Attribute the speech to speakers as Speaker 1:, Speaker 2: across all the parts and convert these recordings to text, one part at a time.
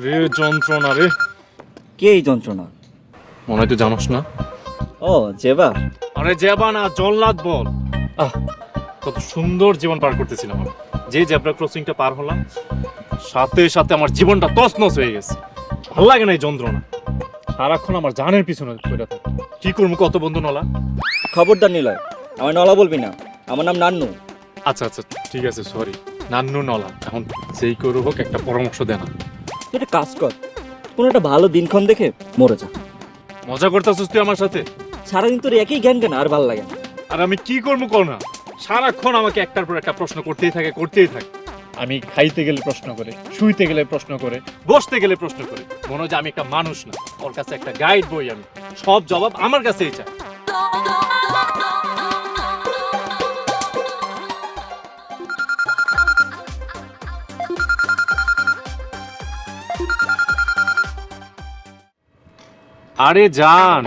Speaker 1: রে যন্ত্রণা রে।
Speaker 2: কে এই যন্ত্রণা?
Speaker 1: মনে হয় তুই জানোস না।
Speaker 2: ও জেবা।
Speaker 1: আরে জেবা না, জল্লাদ বল। কত সুন্দর জীবন পার করতেছিলাম আমি। যে জেব্রা ক্রসিংটা পার হলাম, সাথে সাথে আমার জীবনটা তছনছ হয়ে গেছে। ভালো লাগে না এই যন্ত্রণা। সারাক্ষণ আমার জানের পিছনে পড়ে থাকে। কি করবো কত বন্ধু নলা।
Speaker 2: খবরদার নিলয়, আমার নলা বলবি না। আমার নাম নান্নু।
Speaker 1: আচ্ছা আচ্ছা ঠিক আছে, সরি। নান্নু নলা, এখন যেই করে হোক একটা পরামর্শ দে না।
Speaker 2: তুই একটা কাজ কর, কোনো একটা ভালো দিনক্ষণ দেখে মরে যা।
Speaker 1: মজা করতেছিস তুই আমার সাথে?
Speaker 2: সারাদিন তোর একই জ্ঞান কেন, আর ভালো লাগে না।
Speaker 1: আর আমি কি করবো কর না। সারাক্ষণ আমাকে একটার পর একটা প্রশ্ন করতেই থাকে। আমি খাইতে গেলে প্রশ্ন করে, শুইতে গেলে প্রশ্ন করে, বসতে গেলে প্রশ্ন করে। মনে হয় যে আমি একটা মানুষ না, ওর কাছে একটা গাইড বই। আমি সব জবাব আমার কাছেই চাই। আরে জান,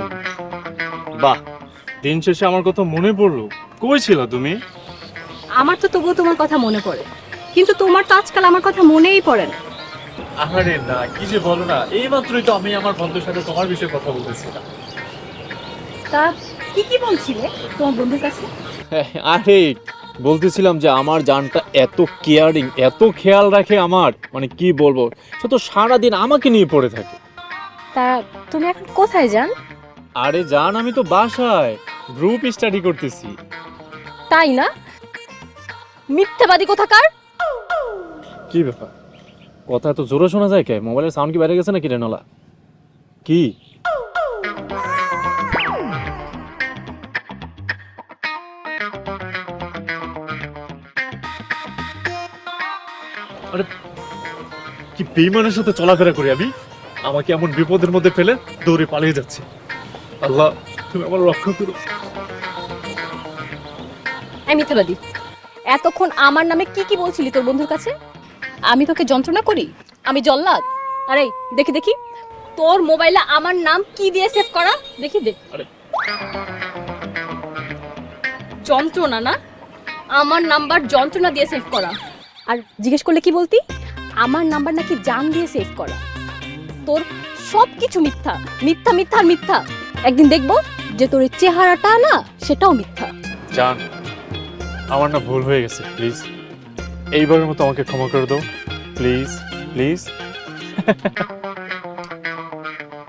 Speaker 1: বাহ, দিন শেষে আমার কথা মনে পড়লো। কই ছিল তুমি?
Speaker 3: আমার তো তবুও তোমার কথা মনে পড়ে, কিন্তু তোমার তো আজকাল আমার কথা মনেই পড়ে না।
Speaker 1: আরে না, কি যে বলো না। এইমাত্রই তো আমি আমার বন্ধুর সাথে তোমার বিষয়ে কথা বলতেছিলাম।
Speaker 3: তা কি বলছিলে তোমার বন্ধুর কাছে?
Speaker 1: আরে বলতেছিলাম যে আমার জানটা এত কেয়ারিং, এত খেয়াল রাখে আমার, মানে কি বলবো। সে তো সারাদিন আমাকে নিয়ে পড়ে থাকে।
Speaker 3: তা তুমি এখন কোথায় যান?
Speaker 1: আরে জান, আমি তো বাসায় গ্রুপ স্টাডি করতেছি।
Speaker 3: তাই না? মিথ্যাবাদী কোথাকার।
Speaker 1: কি ব্যাপার, কথা এত জোরে শোনা যায় কে? মোবাইলের সাউন্ড কি বাইরে গেছে নাকি রে নলা? কি আরে কি বেঈমানের সাথে চলাফেরা করি আমি? আমাকে এমন বিপদের মধ্যে ফেলে দৌড়ে পালিয়ে যাচ্ছে। আল্লাহ, তুমি আমার রক্ষা করো।
Speaker 3: এই মিথ্যাবাদী, এতক্ষণ আমার নামে কি বলছিলি তোর বন্ধুর কাছে? আমি তোকে যন্ত্রণা করি? আমি জল্লাদ? আরে দেখি দেখি তোর মোবাইলে আমার নাম কি দিয়ে সেভ করা, দেখি দে।
Speaker 1: আরে
Speaker 3: যন্ত্রণা না, আমার নাম্বার যন্ত্রণা দিয়ে সেভ করা। আর জিজ্ঞেস করলে কি বলতি? আমার নাম্বার নাকি জান দিয়ে সেভ করা। তোর সব কিছু মিথ্যা মিথ্যা মিথ্যা আর মিথ্যা। একদিন দেখবো যে তোর এই চেহারাটা না, সেটাও মিথ্যা।
Speaker 1: জান, আমার না ভুল হয়ে গেছে, প্লিজ এইবারের মতো আমাকে ক্ষমা করে দাও, প্লিজ প্লিজ।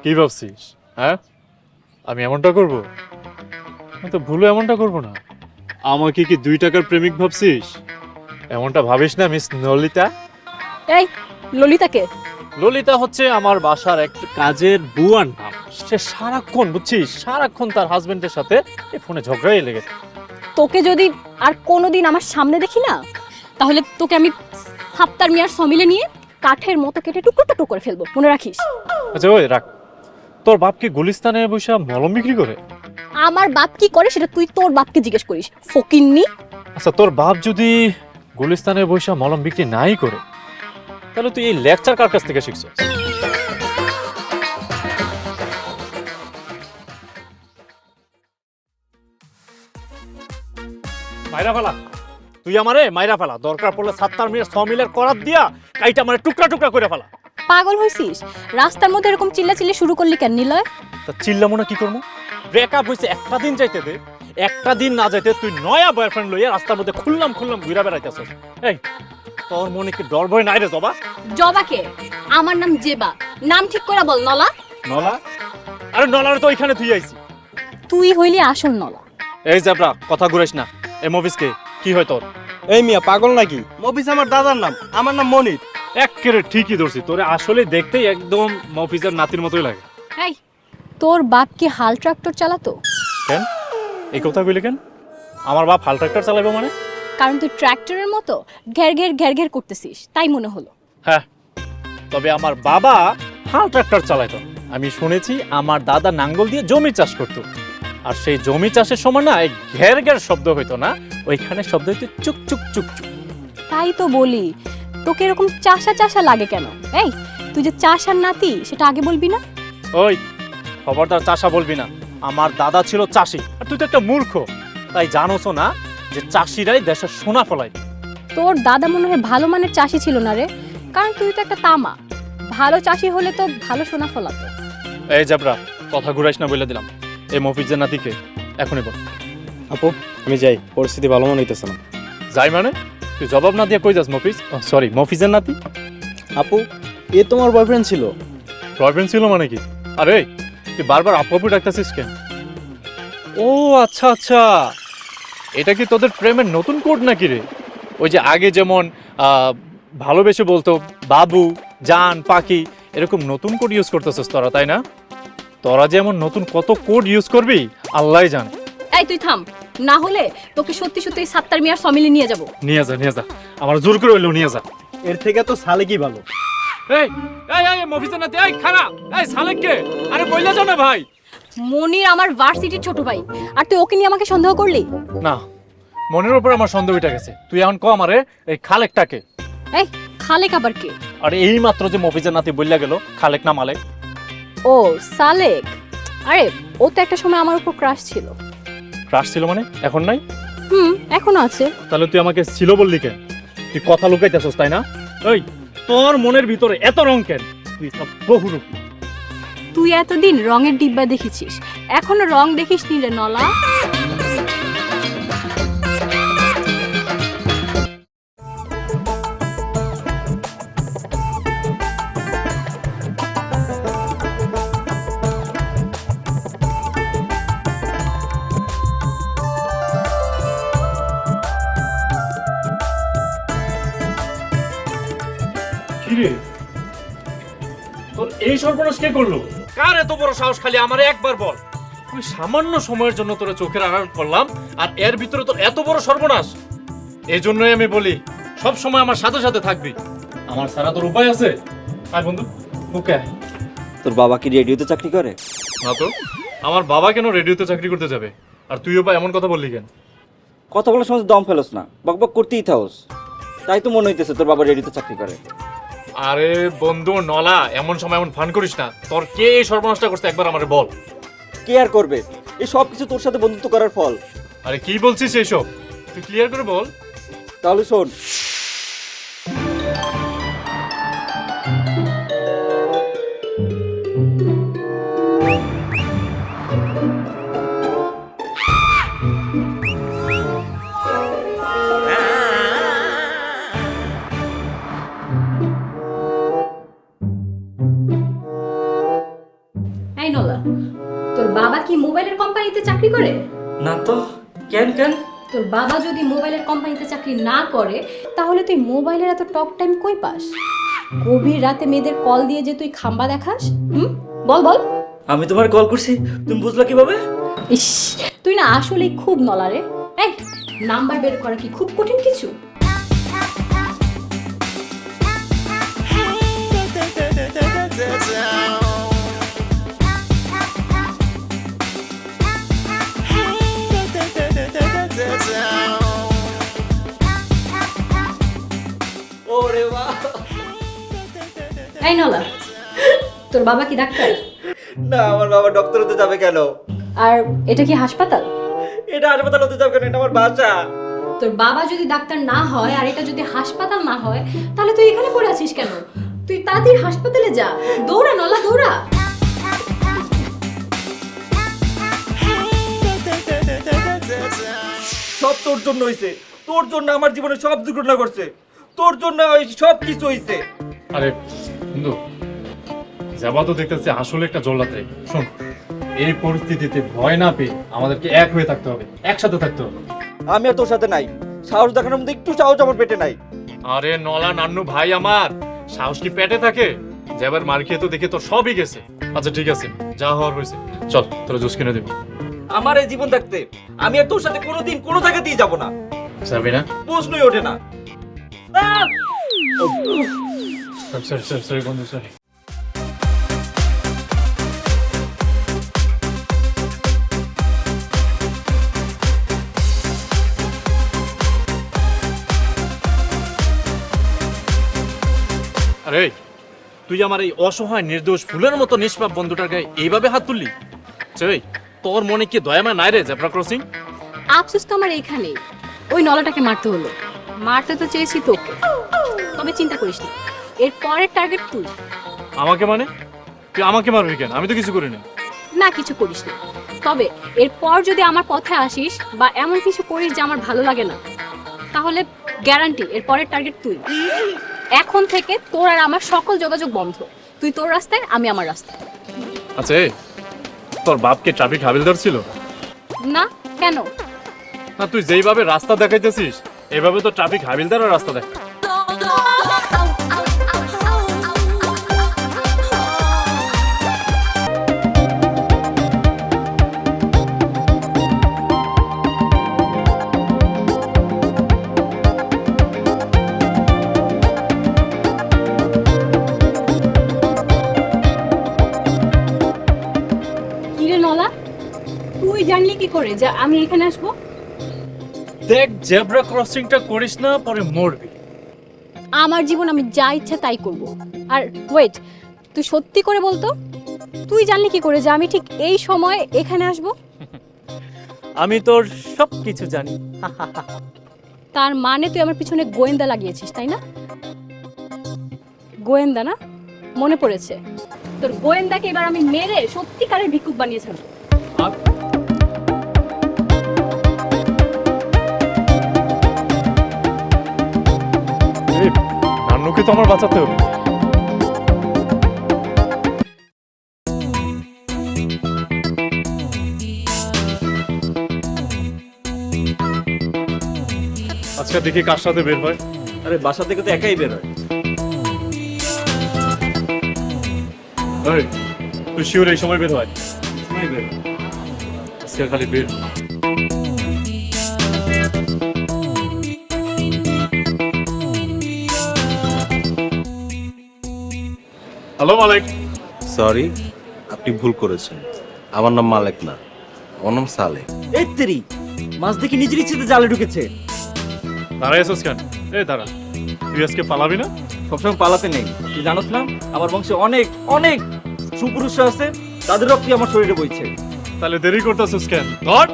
Speaker 1: কি ভাবছিস? হ্যাঁ, আমি এমনটা করব? আমি তো ভুলে এমনটা করব না। আমাকে কি 2 টাকার প্রেমিক ভাবছিস? এমনটা ভাবিস না মিস ললিতা।
Speaker 3: এই ললিতাকে?
Speaker 1: ললিতা হচ্ছে আমার বাসার এক কাজের বুয়ার নাম। সে সারাক্ষণ, বুঝছিস, সারাক্ষণ তার হাজবেন্ডের সাথে এই ফোনে ঝগড়াই লেগে থাকে।
Speaker 3: তোকে যদি আর কোনোদিন আমার সামনে দেখি না, তাহলে তোকে আমি হাপ্তার মিয়ার সমিলে নিয়ে কাঠের মতো কেটে টুকরো টুকরো করে ফেলবো, মনে রাখিস।
Speaker 1: আচ্ছা ওই রাখ, তোর বাপ কি গুলিস্তানে বসে মলম বিক্রি করে?
Speaker 3: আমার বাপ কি করে সেটা তুই তোর বাপকে জিজ্ঞেস করিস, ফকিন্নি।
Speaker 1: আচ্ছা, তোর বাপ যদি গুলিস্তানে বসে মলম বিক্রি নাই করে, তাহলে তুই এই লেকচার কার কাছ থেকে শিখছিস? মাইরা ফেলা, তুই আমারে মাইরা ফেলা। দরকার পড়লে 7 মিনিট 6 মিলের করাত দিয়া কাইটা মানে টুকরা টুকরা করে ফেলা।
Speaker 3: পাগল হইছিস? রাস্তার মধ্যে এরকম চিল্লাচিল্লি শুরু করলি কেন নিলয়?
Speaker 1: তা চিল্লামো না কি করবো? ব্রেকআপ হইছে একটা দিন যাইতে দে। একটা দিন না যাইতে তুই নয়া বয়ফ্রেন্ড লইয়া রাস্তার মধ্যে খুললাম ঘুরা বেড়াইতেছস। এই, তোর মনে কি ডর ভয় নাই রে জবা?
Speaker 3: জবাকে? আমার নাম জেবা। নাম ঠিক করে বল। নলা?
Speaker 1: নলা? আরে নলারে তো ওইখানে তুই আইছি।
Speaker 3: তুই হইলি আসল নলা।
Speaker 1: এই জেব্রা, কথা ঘুরাইস না। এই মফিজকে কি হয় তোর?
Speaker 4: এই মিয়া পাগল নাকি? মফিজ আমার দাদার নাম, আমার নাম মনির।
Speaker 1: এক্কেরে ঠিকই ধরছি, তোরে আসলে দেখতেই একদম মফিজের নাতির মতোই লাগে।
Speaker 3: এই, তোর বাপ কি হাল ট্রাক্টর চালাতো?
Speaker 1: কেন এই কথা কইলি কেন? আমার বাপ হাল ট্রাক্টর চালাবে মানে?
Speaker 3: কারণ তুই ট্রাক্টরের মতো ঘের ঘের ঘের ঘের করতেছিস, তাই মনে হলো।
Speaker 1: হ্যাঁ, তবে আমার বাবা হাল ট্রাক্টর চালাইতো। আমি শুনেছি আমার দাদা নাঙ্গল দিয়ে জমি চাষ করতো। আর সেই জমি চাষের সময় না এই ঘের ঘের শব্দ হইতো না, ওইখানে শব্দ হইতো চুক চুক চুক চুক।
Speaker 3: তাই তো বলি, তোকে এরকম চাষা চাষা লাগে কেন? এই, তুই যে চাষার নাতি সেটা আগে বলবি না?
Speaker 1: ওই খবরদার চাষা বলবি না। আমার দাদা ছিল চাষি, আর তুই তো একটা মূর্খ, তাই জানোসও না যে চাষিরাই দেশের সোনা ফলায়।
Speaker 3: তোর দাদা মনে হয় ভালো মানের চাষি ছিল না রে, কারণ তুই তো একটা তামা। ভালো চাষি হলে তো ভালো সোনা ফলাতো।
Speaker 1: এই জাবরা, কথা ঘুরাইস না বলে দিলাম। এই মফিজের নাতিকে এখনই বল।
Speaker 4: আপু আমি যাই, পরিস্থিতি ভালো মনে হইতেছে না।
Speaker 1: যাই মানে? তুই জবাব না দিয়ে কই যাস মফিজ? সরি, মফিজের নাতি?
Speaker 4: আপু এ তোমার বয়ফ্রেন্ড ছিল?
Speaker 1: বয়ফ্রেন্ড ছিল মানে কি? আরে তুই বারবার আপু আপু ডাকতেছিস কেন? ও আচ্ছা আচ্ছা, এটা কি তোদের প্রেমের নতুন কোড নাকি রে? ওই যে আগে যেমন ভালোবেসে বলতো বাবু, জান, পাখি, এরকম নতুন কোড ইউজ করতেছিস তোরা, তাই না? তোরা যেমন নতুন কত কোড ইউজ করবি আল্লাহই জানে।
Speaker 3: এই তুই থাম, না হলে তোকে সত্যি সত্যি সাত্তার মিয়ার সমিলে নিয়ে যাব।
Speaker 1: নিয়ে যা, আমার জোর করে হইলেও নিয়ে যা।
Speaker 4: এর থেকে তো সালে কি ভালো।
Speaker 1: এই এই এই মফিজের নাতি, এই খারা, এই সালেক কে? আরে বইলা যাও না ভাই।
Speaker 3: মনির আমার ভার্সিটির ছোট ভাই, আর তুই ওকে নিয়ে আমাকে সন্দেহ করলি?
Speaker 1: না, মনের উপর আমার সন্দেহ উঠে গেছে। তুই এখন ক আমারে এই খালেকটাকে?
Speaker 3: এই খালেক আবার কে?
Speaker 1: আরে এই মাত্র যে মফিজের নাতি বললা গেল, খালেক না মালেক।
Speaker 3: ও সালেক, আরে ও তো একটা সময় আমার উপর ক্রাশ ছিল।
Speaker 1: ক্রাশ ছিল মানে? এখন নাই?
Speaker 3: এখনো আছে।
Speaker 1: তাহলে তুই আমাকে ছিল বললি কেন? তুই কথা লুকাইতেছস তাই না? এই তোর মনের ভিতরে এত রং কেন? তুই সব বহুরূপী।
Speaker 3: তুই এতদিন রঙের ডিব্বা দেখেছিস, এখনো রং দেখিস নি রে নলা।
Speaker 1: কিরে, তোর এই সর্বনাশ কে করলো? কার এত বড় সাহস? খালি আমারে একবার বল। তুই সামান্য সময়ের জন্য তোরে চোখের আড়াল করলাম, আর এর ভিতরে তোর এত বড় সর্বনাশ। এই জন্যই আমি বলি সব সময় আমার সাথে সাথে থাকবি। আমার ছাড়া তোর উপায় আছে? আয় বন্ধু, ওকে।
Speaker 2: তোর বাবা কি রেডিওতে চাকরি করে?
Speaker 1: না তো, আমার বাবা কেন রেডিওতে চাকরি করতে যাবে? আর তুইও বা এমন কথা বললি কেন?
Speaker 2: কথা বলার সময় দম ফেলোস না, বকবক করতেই থাকস। তাই তো মনে হইতেছে তোর বাবা রেডিওতে চাকরি করে।
Speaker 1: আরে বন্ধু নলা, এমন সময় এমন ফান করিস না। তোর কে এই সর্বনাশটা করছে একবার আমারে বল।
Speaker 2: কে আর করবে? এই সব কিছু তোর সাথে বন্ধুত্ব করার ফল।
Speaker 1: আরে কি বলছিস এইসব? তুই ক্লিয়ার করে বল।
Speaker 2: তাহলে শোন,
Speaker 3: এই নলা, তোর বাবা কি মোবাইলের কোম্পানিতে চাকরি করে?
Speaker 2: না তো। কেন কেন?
Speaker 3: তোর বাবা যদি মোবাইলের কোম্পানিতে চাকরি না করে, তাহলে তুই মোবাইলের এত টক টাইম কই পাস? গভীর রাতে মেয়েদের কল দিয়ে যে তুই খাম্বা দেখাস, বল বল।
Speaker 2: আমি তোমার কল করছি, তুমি বুঝলা কিভাবে?
Speaker 3: ইস, তুই না আসলেই খুব নলা রে। এই নাম্বার বের করা কি খুব কঠিন কিছু?
Speaker 2: ওরে বাহ!
Speaker 3: এই নলা, তোর বাবা কি ডাক্তার?
Speaker 2: না, আমার বাবা ডক্টর হতে যাবে কেন?
Speaker 3: আর এটা কি হাসপাতাল?
Speaker 2: এটা হাসপাতাল হতে যাবে কেন? এটা আমার বাসা।
Speaker 3: তোর বাবা যদি ডাক্তার না হয় আর এটা যদি হাসপাতাল না হয়, তাহলে তুই এখানে পড়ে আছিস কেন? তুই তাড়াতাড়ি হাসপাতালে যা, দৌড়া নলা দৌড়া।
Speaker 2: সব তোর জন্য হইছে। তোর জন্য আমার জীবনে সব দুর্ঘটনা ঘটছে। তোর জন্য সব কিছু হইছে।
Speaker 1: আরে বন্ধু, যাবা তো দেখতেছি আসলে একটা জল্লাতে। শোন, এই পরিস্থিতিতে ভয় না পেয়ে আমাদেরকে এক হয়ে থাকতে হবে, একসাথে থাকতে হবে।
Speaker 2: আমি আর তোর সাথে নাই। সাহস দেখানোর মধ্যে একটু সাহস আমার পেটে নাই।
Speaker 1: আরে নলা নান্নু ভাই আমার, সাহস কি পেটে থাকে? যাবার মার খেয়ে তো দেখে তোর সবই গেছে। আচ্ছা ঠিক আছে, যা হওয়ার হয়েছে, চল তোরা জুস কিনে দিবি।
Speaker 2: আমার এই জীবন থাকতে আমি আর তোর সাথে কোনোদিন কোনো জায়গাতেই যাব না।
Speaker 1: যাবি না?
Speaker 2: প্রশ্নই ওঠে না।
Speaker 1: সরি বন্ধু, সরি। আরে তুই আমার এই অসহায় নির্দোষ ফুলের মতো নিষ্পাপ বন্ধুটার গায়ে এইভাবে হাত তুললি? চই, তোর মনে কি দয়ামা নাই রে জেব্রা ক্রসিং?
Speaker 3: আফসোস তো আমার এইখানেই, ওই নলাটাকে মারতে হলো। মারতে তো চেয়েছি তোকে, তবে চিন্তা করিস না, এর পরের টার্গেট তুই।
Speaker 1: আমাকে মানে তুই আমাকে মারবি কেন? আমি তো কিছু করি না।
Speaker 3: না, কিছু করিস না। তবে এরপর যদি আমার পথে আসিস বা এমন কিছু করিস যে আমার ভালো লাগে না, তাহলে গ্যারান্টি এর পরের টার্গেট তুই। এখন থেকে তোর আর আমার সকল যোগাযোগ বন্ধ। তুই তোর রাস্তায়, আমি আমার রাস্তায়।
Speaker 1: আচ্ছা এই, তোর বাপকে ট্রাফিক হাবিলদার ছিল?
Speaker 3: না, কেন?
Speaker 1: না, তুই যেইভাবে রাস্তা দেখাইতেছিস এইভাবে তো ট্রাফিক হাবিলদারও রাস্তা দেখ।
Speaker 3: কিরে নলা, তুই জানলি কি করে যে আমি এখানে আসবো?
Speaker 1: দেখ, জেব্রা ক্রসিংটা করিস না, পরে মরবি।
Speaker 3: আমার জীবন আমি যা ইচ্ছে তাই করব। আর ওয়েট, তুই সত্যি করে বলতো, তুই জানলি কি করে যে আমি ঠিক এই সময় এখানে আসব?
Speaker 4: আমি তোর সব কিছু জানি।
Speaker 3: তার মানে তুই আমার পিছনে গোয়েন্দা লাগিয়েছিস, তাই না? গোয়েন্দা না, মনে পড়েছে। তোর গোয়েন্দাকে এবার আমি মেরে সত্যিকারের ভিক্ষুক বানিয়ে ছাড়বো।
Speaker 1: নান্নুকে তো আমার বাঁচাতে হবে। আজকে দেখি কার সাথে বের হয়।
Speaker 2: আরে বাসা থেকে তো একাই বের হয়।
Speaker 1: এই, তুই শিওর এই সময় বের হয়?
Speaker 2: সময় বের হয়।
Speaker 1: আজকে খালি বের। হ্যালো মালিক।
Speaker 5: সরি, আপনি ভুল করেছেন। আমার নাম মালেক না, আমার নাম সালেক।
Speaker 2: এই তেরি, মাছ দেখি নিজের ইচ্ছেতে জালে ঢুকেছে।
Speaker 1: দাঁড়াই আছিস কেন? এই দাঁড়া, তুই আজকে পালাবি না?
Speaker 2: সবসময় পালাতে নেই, তুই জানোস না আমার বংশে অনেক অনেক সুপুরুষ আছে, তাদের রক্ত আমার শরীরে বইছে।
Speaker 1: তাহলে দেরি করতেছিস কেন? ধর।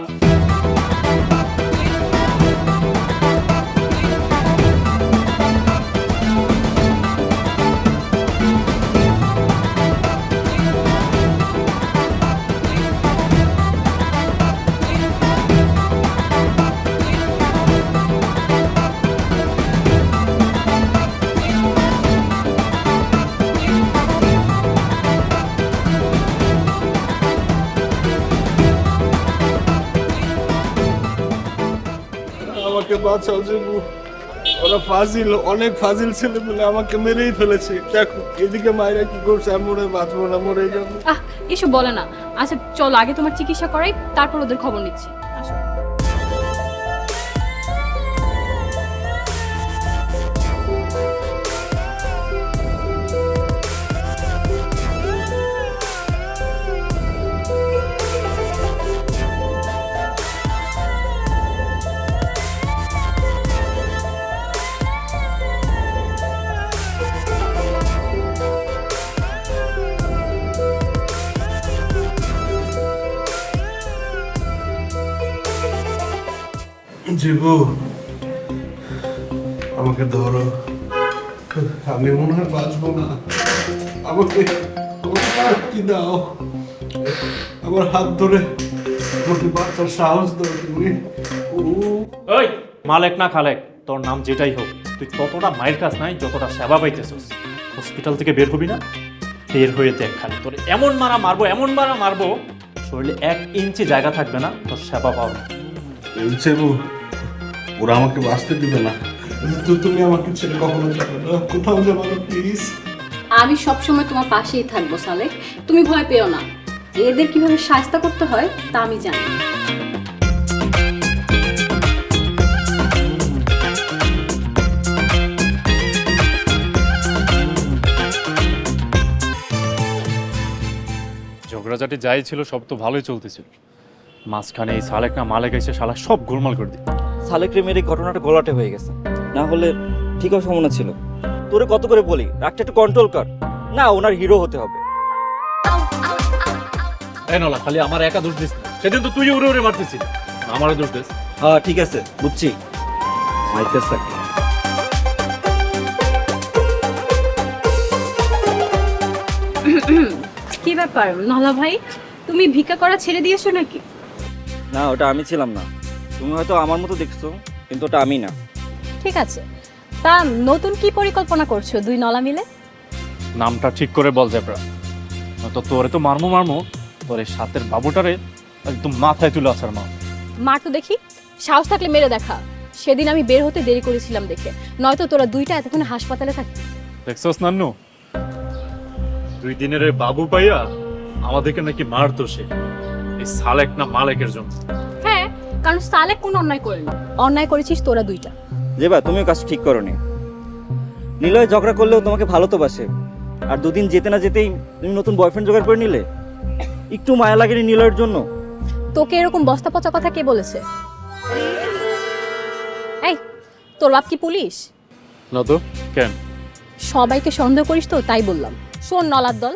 Speaker 6: আমাকে বাঁচাও জিবু, ওরা ফাজিল, অনেক ফাজিল ছেলে বলে আমাকে মেরেই ফেলেছে। দেখো এদিকে মায়েরা কি করছে, আমি মনে হয় বাঁচবো না, মরে যাবো।
Speaker 3: এসব বলে না। আচ্ছা চলো, আগে তোমার চিকিৎসা করাই, তারপর ওদের খবর নিচ্ছি। আসো।
Speaker 6: জিবু, আমাকে ধরো, আমি মনে হয় বাঁচবো না। আমাকে কি দাও, আমার হাত ধরে আমাকে বাঁচার সাহস দাও তুমি।
Speaker 1: ওই মালেক না খালেক, তোর নাম যেটাই হোক, তুই ততটা মায়ের কাছ নাই যতটা সেবা পাইতেছিস। হসপিটাল থেকে বের হবি না, বের হয়ে দেখ খালি তোর এমন মারা মারবো, এমন মারা মারবো, শরীরে 1 ইঞ্চি জায়গা থাকবে না, তোর সেবা পাবো।
Speaker 6: জিবু, ওরা আমাকে বাঁচতে দিবে না। তুমি আমাকে ছেড়ে কখনো যাবে না, কোথাও যাবে না প্লিজ।
Speaker 3: আমি সবসময় তোমার পাশেই থাকবো সালেক, তুমি ভয় পেও না। এদের কিভাবে শায়েস্তা করতে হয় তা আমি জানি।
Speaker 1: ঝগড়াঝাটি যাই ছিল সব তো ভালোই চলতেছিল, মাঝখানে এই সালেক না মালেক এসে শালা সব গোলমাল করে দিল।
Speaker 2: সালেকরে মেরে ঘটনাটা গলাটে হয়ে গেছে, না হলে ঠিক হওয়ার সম্ভাবনা ছিল। তোরে কত করে বলি রাগটা একটু কন্ট্রোল কর, না ওনার হিরো হতে হবে।
Speaker 1: এই নলা, খালি আমার একা দোষ দিস না, সেদিন তো তুই উড়ে উড়ে মারতেছিস, আমারও দোষ দিস।
Speaker 2: হ্যাঁ ঠিক আছে, বুঝছি। মাইতেছে
Speaker 3: কি ব্যাপার নলা ভাই, তুমি ভিক্ষা করা ছেড়ে দিয়েছো নাকি?
Speaker 2: না, ওটা আমি ছিলাম না। তুমি হয়তো আমার মতো দেখছো, কিন্তু ওটা আমি না।
Speaker 3: ঠিক আছে, তা নতুন কি পরিকল্পনা করছো দুই নলা মিলে?
Speaker 1: নামটা ঠিক করে বল জেব্রা, তো তোরে তো মারমো তোর এই সাথের বাবুটারে একদম মাথায় তুলে আছার মা।
Speaker 3: মার তো দেখি, সাহস থাকলে মেরে দেখা। সেদিন আমি বের হতে দেরি করেছিলাম দেখে, নয়তো তোরা দুইটা এতক্ষণ হাসপাতালে থাকতি।
Speaker 1: দেখছস নান্নু, 2 দিনের এই বাবু পাইয়া আমাদেরকে নাকি মারতো সে, এই সালেক না মালেকের জন্য।
Speaker 3: হ্যাঁ, কারণ সালেক কোন অন্যায় করেনি, অন্যায় করেছিস তোরা দুইটা।
Speaker 2: যেবা, তুমিও কাজ ঠিক করোনি। নিলয় ঝগড়া করলেও তোমাকে ভালো তো বাসে, আর 2 দিন যেতে না যেতেই তুমি নতুন বয়ফ্রেন্ড জোগাড় করে নিলে। একটু মায়া লাগেনি নিলয়ের জন্য?
Speaker 3: তোকে এরকম বস্তা পচা কথা কে বলেছে? এই, তোর বাপ কি পুলিশ?
Speaker 1: না তো কেন?
Speaker 3: সবাইকে সন্দেহ করিস তো, তাই বললাম। শোন নলার দল,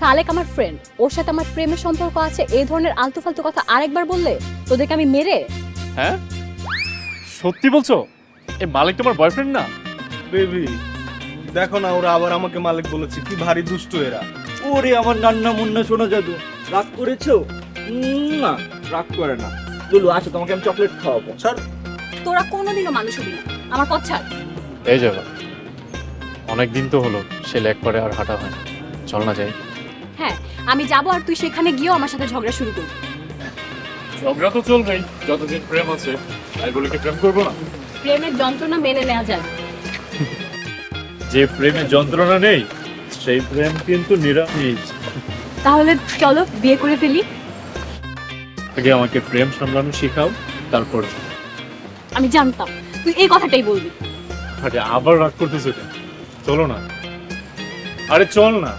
Speaker 3: সালেক আমার ফ্রেন্ড, ওর সাথে আমার প্রেমের সম্পর্ক আছে, এই ধরনের আলতু ফালতু কথা আরেকবার বললে তোদেরকে আমি মেরে।
Speaker 1: হ্যাঁ সত্যি বলছো? এই মালিক তোমার বয়ফ্রেন্ড না?
Speaker 4: বেবি দেখো না, ওরা আবার আমাকে মালিক বলেছে, কি ভারী দুষ্ট এরা।
Speaker 2: ওরে আমার নান্না মুন্না শোনা জাদু, রাগ করেছো? না, রাগ করে না। লুলু আসো, তোমাকে আমি চকলেট খাওয়াবো।
Speaker 4: স্যার
Speaker 3: তোরা কোনোদিনও মানুষ হবি না, আমার পথ ছাড়।
Speaker 1: এই যাবা, অনেক দিন তো হলো সে লেগ করে আর হাঁটা হয় না। চল না যাই।
Speaker 3: হ্যাঁ, আমি যাবো, আর তুই সেখানে গিয়েও আমার সাথে ঝগড়া শুরু করবি।
Speaker 1: ঝগড়া তো চলবেই যতদিন প্রেম আছে, তাই বলে কি প্রেম করবো না?
Speaker 3: প্রেমের যন্ত্রণা মেনে নেওয়া যায় না।
Speaker 1: যে প্রেমে যন্ত্রণা নেই সেই প্রেম কিন্তু নিরামিষ।
Speaker 3: তাহলে চলো বিয়ে করে ফেলি।
Speaker 1: আগে আমাকে প্রেম সামলানো শেখাও, তারপর।
Speaker 3: আমি জানতাম তুই এই কথাটাই বলবি।
Speaker 1: আরে আবার রাগ করতেছো কেন? চলো না। আরে চল না।